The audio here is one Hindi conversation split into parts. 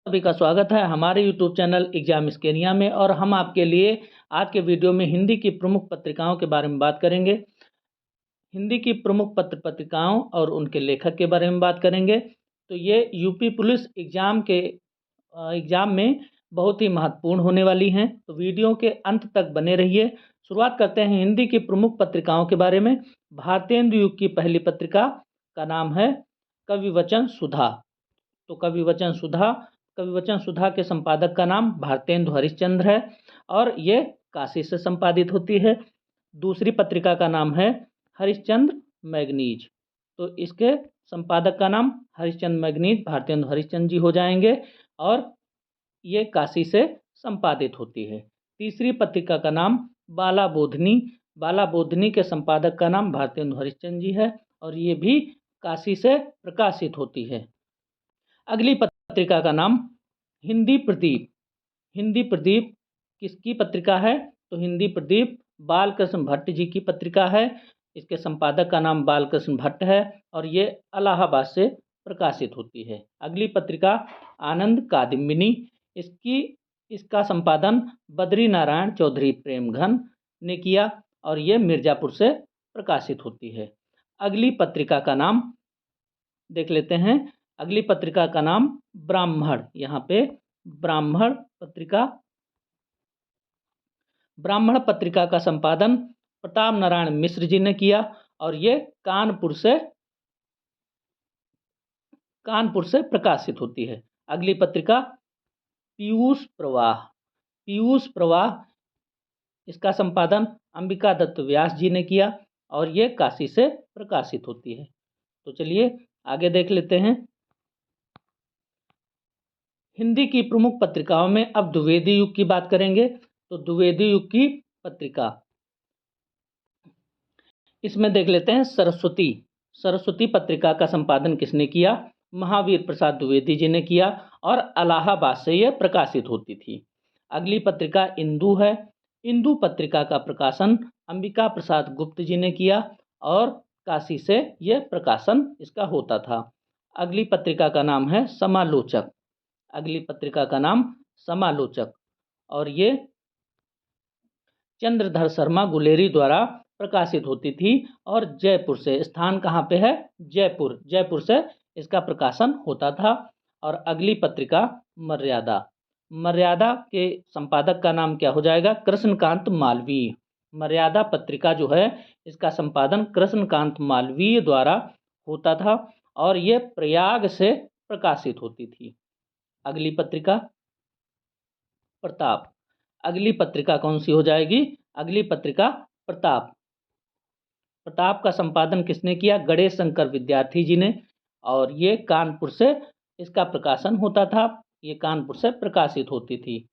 सभी का स्वागत है हमारे YouTube चैनल एग्जाम स्केनिया में। और हम आपके लिए आज के वीडियो में हिंदी की प्रमुख पत्रिकाओं के बारे में बात करेंगे। हिंदी की प्रमुख पत्रिकाओं और उनके लेखक के बारे में बात करेंगे। तो ये यूपी पुलिस एग्ज़ाम में बहुत ही महत्वपूर्ण होने वाली हैं, तो वीडियो के अंत तक बने रहिए। शुरुआत करते हैं हिंदी की प्रमुख पत्रिकाओं के बारे में। भारतेंदु युग की पहली पत्रिका का नाम है कविवचन सुधा। तो कविवचन सुधा के संपादक का नाम भारतेंदु हरिश्चंद्र है और ये काशी से संपादित होती है। दूसरी पत्रिका का नाम है हरिश्चंद्र मैगनीज। तो इसके संपादक का नाम हरिश्चंद्र मैगनीज भारतेंदु हरिश्चंद्र जी हो जाएंगे और ये काशी से संपादित होती है। तीसरी पत्रिका का नाम बाला बोधनी। बाला बोधनी के संपादक का नाम भारतेंदु हरिश्चंद्र जी है और ये भी काशी से प्रकाशित होती है। अगली पत्रिका का नाम हिंदी प्रदीप। हिंदी प्रदीप किसकी पत्रिका है? तो हिंदी प्रदीप बालकृष्ण भट्ट जी की पत्रिका है। इसके संपादक का नाम बालकृष्ण भट्ट है और ये इलाहाबाद से प्रकाशित होती है। अगली पत्रिका आनंद कादम्बिनी। इसका संपादन बद्री नारायण चौधरी प्रेमघन ने किया और ये मिर्ज़ापुर से प्रकाशित होती है। अगली पत्रिका का नाम देख लेते हैं। अगली पत्रिका का नाम ब्राह्मण। यहाँ पे ब्राह्मण पत्रिका का संपादन प्रताप नारायण मिश्र जी ने किया और ये कानपुर से प्रकाशित होती है। अगली पत्रिका पीयूष प्रवाह। पीयूष प्रवाह इसका संपादन अंबिका दत्त व्यास जी ने किया और ये काशी से प्रकाशित होती है। तो चलिए आगे देख लेते हैं। हिंदी की प्रमुख पत्रिकाओं में अब द्विवेदी युग की बात करेंगे। तो द्विवेदी युग की पत्रिका इसमें देख लेते हैं सरस्वती। सरस्वती पत्रिका का संपादन किसने किया? महावीर प्रसाद द्विवेदी जी ने किया और इलाहाबाद से यह प्रकाशित होती थी। अगली पत्रिका इंदु है। इंदु पत्रिका का प्रकाशन अंबिका प्रसाद गुप्त जी ने किया और काशी से यह प्रकाशन इसका होता था। अगली पत्रिका का नाम है समालोचक। अगली पत्रिका का नाम समालोचक और ये चंद्रधर शर्मा गुलेरी द्वारा प्रकाशित होती थी और जयपुर से, स्थान कहाँ पे है? जयपुर से इसका प्रकाशन होता था। और अगली पत्रिका मर्यादा। मर्यादा के संपादक का नाम क्या हो जाएगा? कृष्णकांत मालवीय। मर्यादा पत्रिका जो है इसका संपादन कृष्णकांत मालवीय द्वारा होता था और ये प्रयाग से प्रकाशित होती थी। अगली पत्रिका प्रताप। अगली पत्रिका कौन सी हो जाएगी? अगली पत्रिका प्रताप। प्रताप का संपादन किसने किया? गणेश शंकर विद्यार्थी जी ने और ये कानपुर से इसका प्रकाशन होता था। ये कानपुर से प्रकाशित होती थी।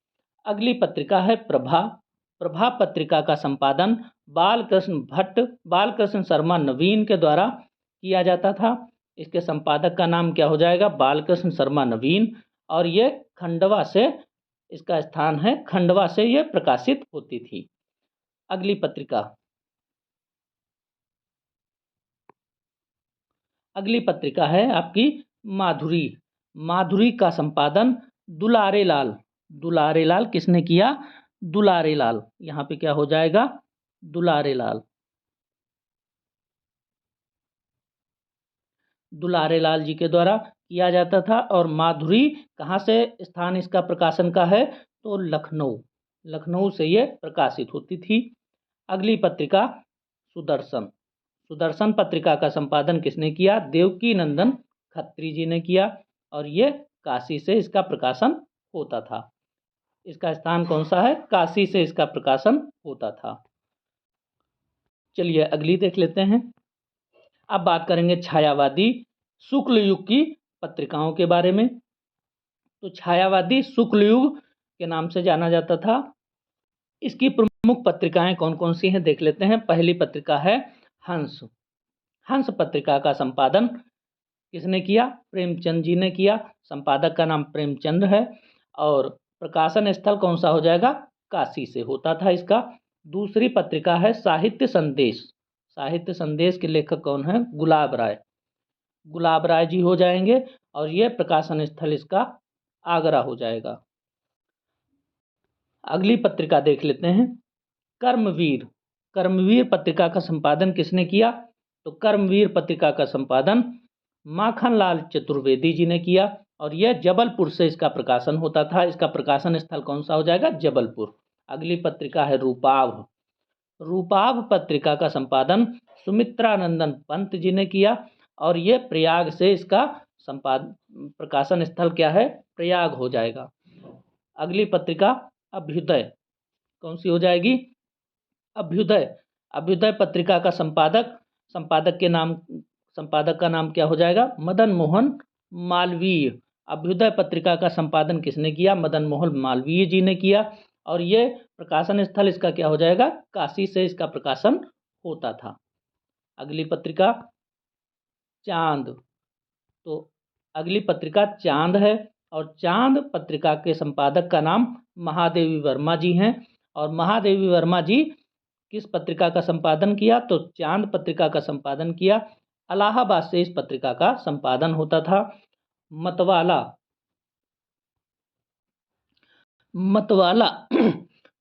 अगली पत्रिका है प्रभा। प्रभा पत्रिका का संपादन बालकृष्ण शर्मा नवीन के द्वारा किया जाता था। इसके संपादक का नाम क्या हो जाएगा? बालकृष्ण शर्मा नवीन और ये खंडवा से इसका स्थान है, खंडवा से यह प्रकाशित होती थी। अगली पत्रिका है आपकी माधुरी। माधुरी का संपादन दुलारे लाल किसने किया? दुलारे लाल। यहाँ पे क्या हो जाएगा? दुलारे लाल जी के द्वारा किया जाता था। और माधुरी कहाँ से स्थान इसका प्रकाशन का है? तो लखनऊ से ये प्रकाशित होती थी। अगली पत्रिका सुदर्शन पत्रिका का संपादन किसने किया? देवकी नंदन खत्री जी ने किया और ये काशी से इसका प्रकाशन होता था। इसका स्थान कौन सा है? काशी से इसका प्रकाशन होता था। चलिए अगली देख लेते हैं। अब बात करेंगे छायावादी शुक्ल युग की पत्रिकाओं के बारे में। तो छायावादी शुक्ल युग के नाम से जाना जाता था। इसकी प्रमुख पत्रिकाएं कौन कौन सी हैं देख लेते हैं। पहली पत्रिका है हंस। हंस पत्रिका का संपादन किसने किया? प्रेमचंद जी ने किया। संपादक का नाम प्रेमचंद है और प्रकाशन स्थल कौन सा हो जाएगा? काशी से होता था इसका। दूसरी पत्रिका है साहित्य संदेश। साहित्य संदेश के लेखक कौन है? गुलाब राय जी हो जाएंगे और ये प्रकाशन स्थल इसका आगरा हो जाएगा। अगली पत्रिका देख लेते हैं, कर्मवीर। कर्मवीर पत्रिका का संपादन किसने किया? तो कर्मवीर पत्रिका का संपादन माखनलाल चतुर्वेदी जी ने किया और यह जबलपुर से इसका प्रकाशन होता था। इसका प्रकाशन स्थल कौन सा हो जाएगा? जबलपुर। अगली पत्रिका है रूपाभ। रूपाभ पत्रिका का संपादन सुमित्रानंदन पंत जी ने किया और यह प्रयाग से इसका प्रकाशन स्थल क्या है? प्रयाग हो जाएगा। अगली पत्रिका अभ्युदय, कौन सी हो जाएगी? अभ्युदय। अभ्युदय पत्रिका का संपादक का नाम क्या हो जाएगा? मदन मोहन मालवीय। अभ्युदय पत्रिका का संपादन किसने किया? मदन मोहन मालवीय जी ने किया और ये प्रकाशन स्थल इसका क्या हो जाएगा? काशी से इसका प्रकाशन होता था। अगली पत्रिका चांद। तो अगली पत्रिका चांद है और चांद पत्रिका के संपादक का नाम महादेवी वर्मा जी हैं। और महादेवी वर्मा जी किस पत्रिका का संपादन किया? तो चांद पत्रिका का संपादन किया। इलाहाबाद से इस पत्रिका का संपादन होता था। मतवाला मतवाला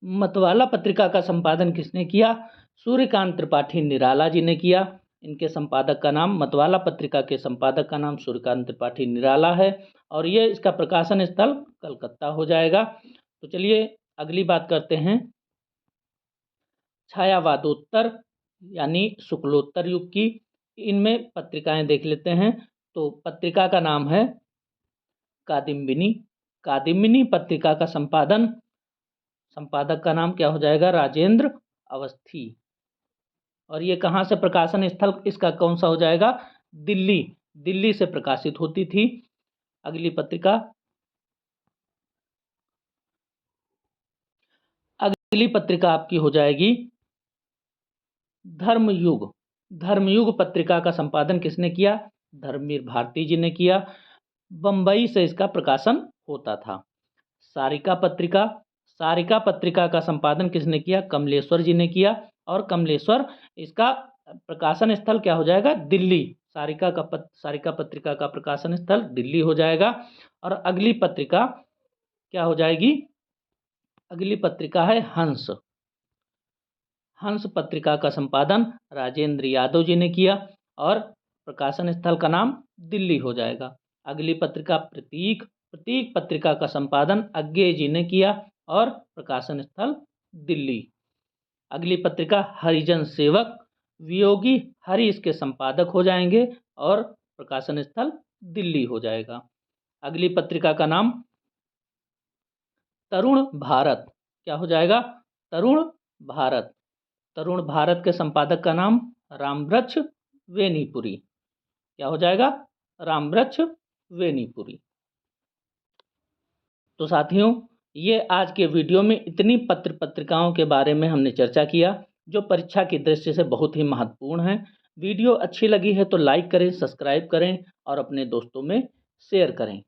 मतवाला पत्रिका का संपादन किसने किया? सूर्यकांत त्रिपाठी निराला जी ने किया। इनके संपादक का नाम, मतवाला पत्रिका के संपादक का नाम सूर्यकांत त्रिपाठी निराला है और ये इसका प्रकाशन स्थल कलकत्ता हो जाएगा। तो चलिए अगली बात करते हैं छायावादोत्तर यानी शुक्लोत्तर युग की। इनमें पत्रिकाएं देख लेते हैं। तो पत्रिका का नाम है कादिम्बिनी। कादिम्बिनी पत्रिका का संपादक का नाम क्या हो जाएगा? राजेंद्र अवस्थी। और ये कहाँ से प्रकाशन स्थल इसका कौन सा हो जाएगा? दिल्ली। दिल्ली से प्रकाशित होती थी। अगली पत्रिका आपकी हो जाएगी धर्मयुग। धर्मयुग पत्रिका का संपादन किसने किया? धर्मवीर भारती जी ने किया। बंबई से इसका प्रकाशन होता था। सारिका पत्रिका का संपादन किसने किया? कमलेश्वर जी ने किया और कमलेश्वर इसका प्रकाशन स्थल क्या हो जाएगा? दिल्ली। सारिका पत्रिका का प्रकाशन स्थल दिल्ली हो जाएगा। और अगली पत्रिका क्या हो जाएगी? अगली पत्रिका है हंस। हंस पत्रिका का संपादन राजेंद्र यादव जी ने किया और प्रकाशन स्थल का नाम दिल्ली हो जाएगा। अगली पत्रिका प्रतीक। प्रतीक पत्रिका का संपादन अज्ञे जी ने किया और प्रकाशन स्थल दिल्ली। अगली पत्रिका हरिजन सेवक। वियोगी हरि इसके संपादक हो जाएंगे और प्रकाशन स्थल दिल्ली हो जाएगा। अगली पत्रिका का नाम तरुण भारत। क्या हो जाएगा? तरुण भारत। तरुण भारत के संपादक का नाम रामवृक्ष वेनीपुरी। क्या हो जाएगा? रामवृक्ष वेनीपुरी। तो साथियों, ये आज के वीडियो में इतनी पत्रिकाओं के बारे में हमने चर्चा किया जो परीक्षा की दृष्टि से बहुत ही महत्वपूर्ण है। वीडियो अच्छी लगी है तो लाइक करें, सब्सक्राइब करें और अपने दोस्तों में शेयर करें।